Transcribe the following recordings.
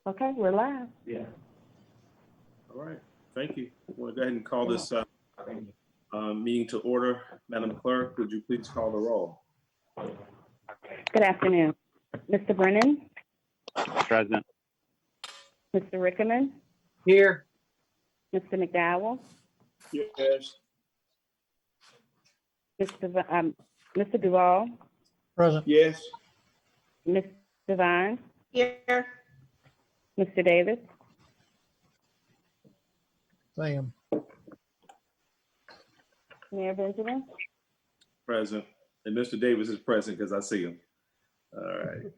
Okay, we're live. Yeah. All right, thank you. We'll go ahead and call this meeting to order. Madam Clerk, would you please call the roll? Good afternoon. Mr. Brennan, Present. Mr. Rickerman, Here. Mr. McDowell, Yes. Mr. Duval, Present. Yes. Ms. Devine, Here. Mr. Davis, Sam. Mayor Benjamin. Present. And Mr. Davis is present because I see him. All right.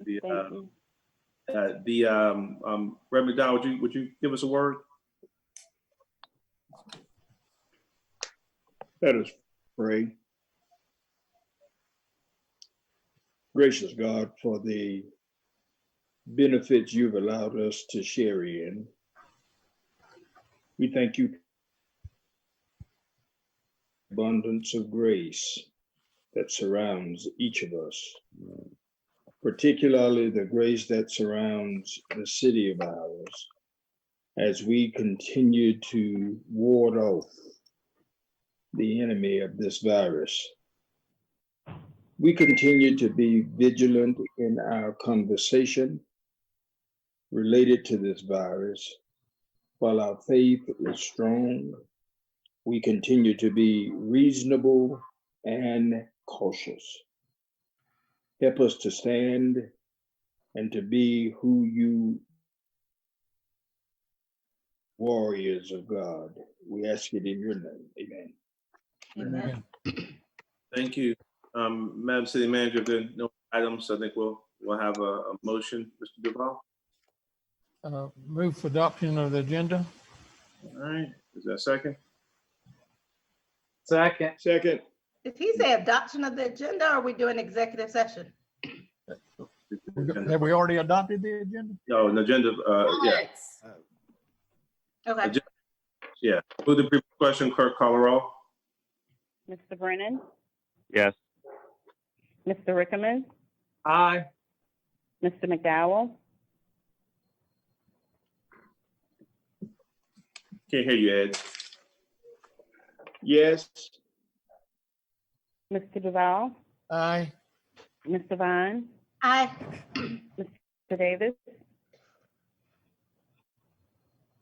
The, Thank you. Reverend McDowell, would you give us a word? Let us pray. Gracious God, for the benefits you've allowed us to share in, we thank you for the abundance of grace that surrounds each of us, particularly the grace that surrounds the city of ours as we continue to ward off the enemy of this virus. We continue to be vigilant in our conversation related to this virus. While our faith is strong, we continue to be reasonable and cautious. Help us to stand and to be who you warriors of God. We ask it in your name. Amen. Amen. Thank you. Madam City Manager, if there are no items, I think we'll have a motion. Mr. Duval? Move for adoption of the agenda. All right, is that a second? Second. Second. Did he say adoption of the agenda or are we doing executive session? Have we already adopted the agenda? No, an agenda, yeah. Okay. Yeah. Move the brief question, Clerk call the roll. Mr. Brennan, Yes. Mr. Rickerman, Aye. Mr. McDowell, Can't hear you, Ed. Yes. Mr. Duval, Aye. Ms. Devine, Aye. Mr. Davis,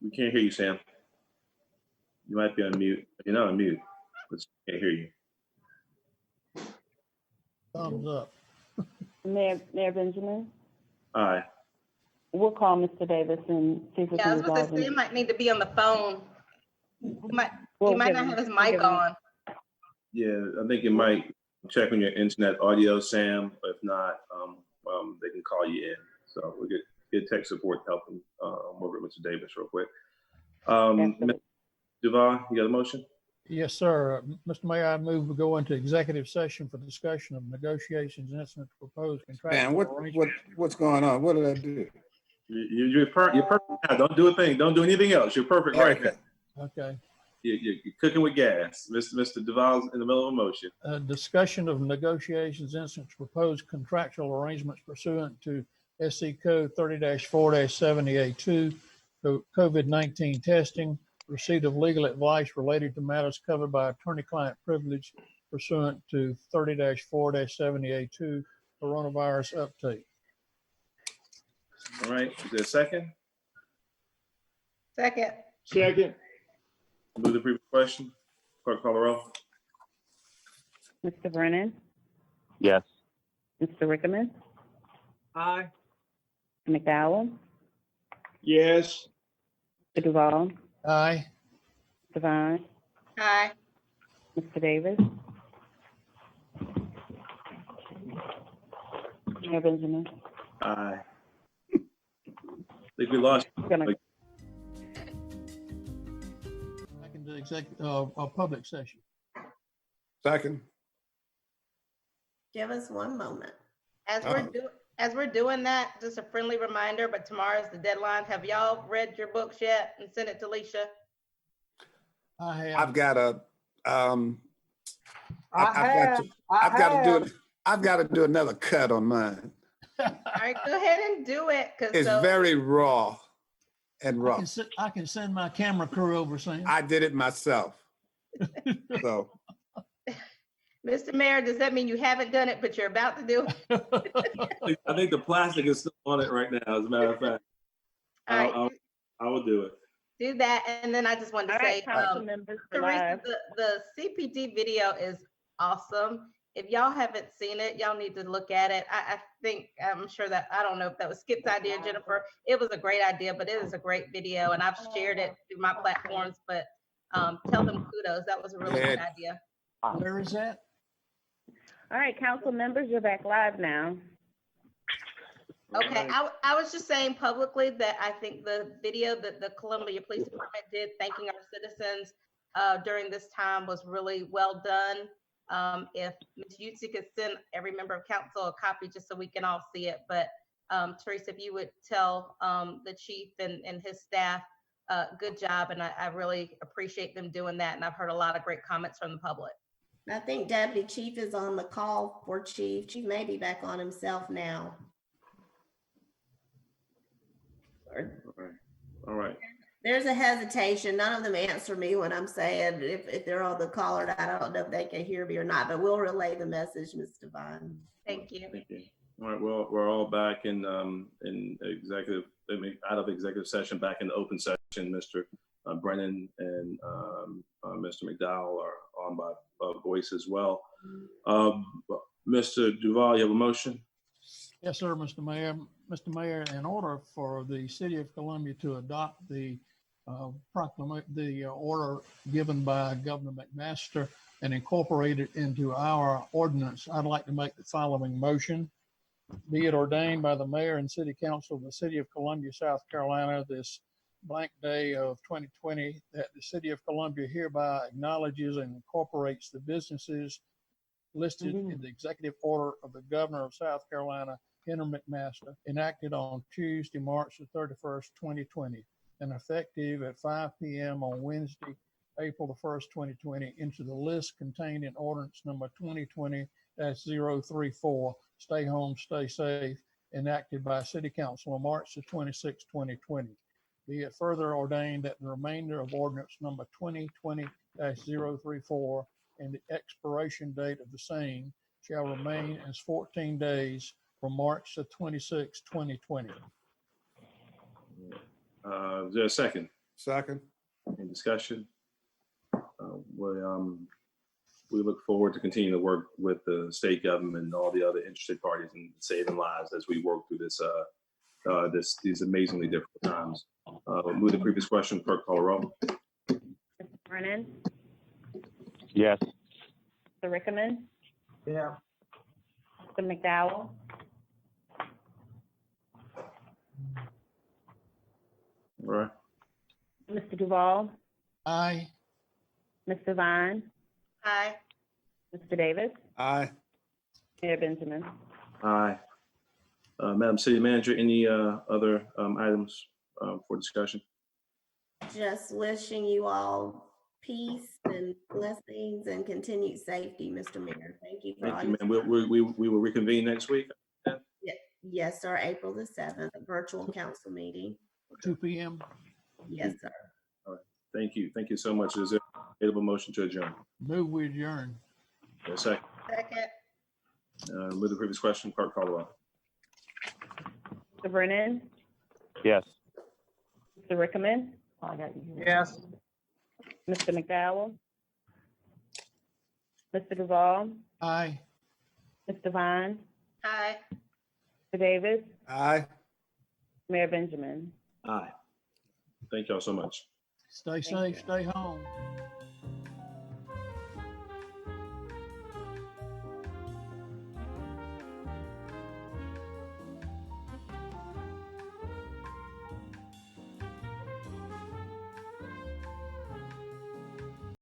We can't hear you, Sam. You might be on mute. You're not on mute, but can't hear you. Thumbs up. Mayor Benjamin. Aye. We'll call Mr. Davis and see if we Yeah, I can was gonna resolve say, it. he might need to be on the phone. He might We'll not give have him- his we'll mic give him- on. Yeah, I think you might check on your internet audio, Sam. If not, they can call you in. So we'll get tech support helping work with Mr. Davis real quick. Absolutely. Mr. Duval, you got a motion? Yes, sir. Mr. Mayor, I move we go into executive session for discussion of negotiations and incident proposed Man, contractual arrangements. what's going on? What did I do? You're perfect now. Don't do a thing. Don't do anything else. You're perfect right now. Okay. You're cooking with gas. Mr. Duval's in the middle of a motion. Discussion of negotiations, instance proposed contractual arrangements pursuant to SC Code 30-4-70A2, COVID-19 testing, receipt of legal advice related to matters covered by attorney-client privilege pursuant to 30-4-70A2, coronavirus update. All right. Is there a second? Second. Second. Move the previous question. Clerk call the roll. Mr. Brennan, Yes. Mr. Rickerman, Aye. McDowell, Yes. Mr. Duval, Aye. Devine, Aye. Mr. Davis, Mayor Benjamin. Aye. I think we lost. Gonna- Back into a public session. Second? Give us one moment. Oh. As we're doing that, just a friendly reminder, but tomorrow's the deadline. Have y'all read your books yet and sent it to Leisha? I have. I've got to, I've got to do another cut on mine. All right, go ahead and do it. It's very raw and rough. I can send my camera crew over, Sam. I did it myself. So, Mr. Mayor, does that mean you haven't done it, but you're about to do it? I think the plastic is still on it right now, as a matter of fact. All right, I will do it. do that. And then I just wanted All to say, right, council members, Teresa, live. the CPD video is awesome. If y'all haven't seen it, y'all need to look at it. I'm sure that, I don't know if that was Skip's idea, Jennifer. It was a great idea, but it is a great video and I've shared it through my platforms, but tell them kudos. That was a really good idea. Where is that? All right, council members, you're back live now. Okay, I was just saying publicly that I think the video that the Columbia Police Department did thanking our citizens during this time was really well done. If Ms. Yutzi could send every member of council a copy just so we can all see it. But Teresa, if you would tell the chief and his staff, good job. And I really appreciate them doing that. And I've heard a lot of great comments from the public. I think Deputy Chief is on the call for Chief. Chief may be back on himself now. All right. There's a hesitation. None of them answer me when I'm saying if they're on the call or not. I don't know if they can hear me or not, but we'll relay the message, Ms. Devine. Thank you. Thank you. All right. Well, we're all back in executive, out of executive session, back in the open session. Mr. Brennan and Mr. McDowell are on by voice as well. Mr. Duval, you have a motion? Yes, sir, Mr. Mayor. Mr. Mayor, in order for the City of Columbia to adopt the order given by Governor McMaster and incorporate it into our ordinance, I'd like to make the following motion. Be it ordained by the mayor and city council of the City of Columbia, South Carolina, this blank day of 2020, that the City of Columbia hereby acknowledges and incorporates the businesses listed in the executive order of the governor of South Carolina, Henry McMaster, enacted on Tuesday, March the 31st, 2020, and effective at 5 p.m. on Wednesday, April the 1st, 2020, into the list contained in ordinance number 2020-034, Stay Home, Stay Safe, enacted by City Council on March the 26th, 2020. Be it further ordained that the remainder of ordinance number 2020-034 and the expiration date of the same shall remain as 14 days from March the 26th, 2020. Is there a second? second. Any discussion? We look forward to continuing to work with the state government and all the other interested parties in saving lives as we work through these amazingly difficult times. Move the previous question, clerk call a roll. Mr. Brennan, Yes. Mr. Rickman. Yeah. Mr. McDowell. All right. Mr. Duval, Aye. Ms. Devine, Aye. Mr. Davis, Aye. Mayor Benjamin. Aye. Madam City Manager, any other items for discussion? Just wishing you all peace and blessings and continued safety, Mr. Mayor. Thank you for all Thank you, your ma'am. We will reconvene next week. Yes, sir. April the 7th, a virtual council meeting. 2 p.m. Yes, sir. Thank you. Thank you so much. Is there a motion to adjourn? Move we adjourn. A second. Second. With the previous question, clerk call the roll. Mr. Brennan, Yes. Mr. Rickman. Yes. Mr. McDowell. Mr. Duval, Aye. Ms. Devine, Aye. Mr. Davis, Aye. Mayor Benjamin. Aye. Thank y'all so much. Stay safe, stay home.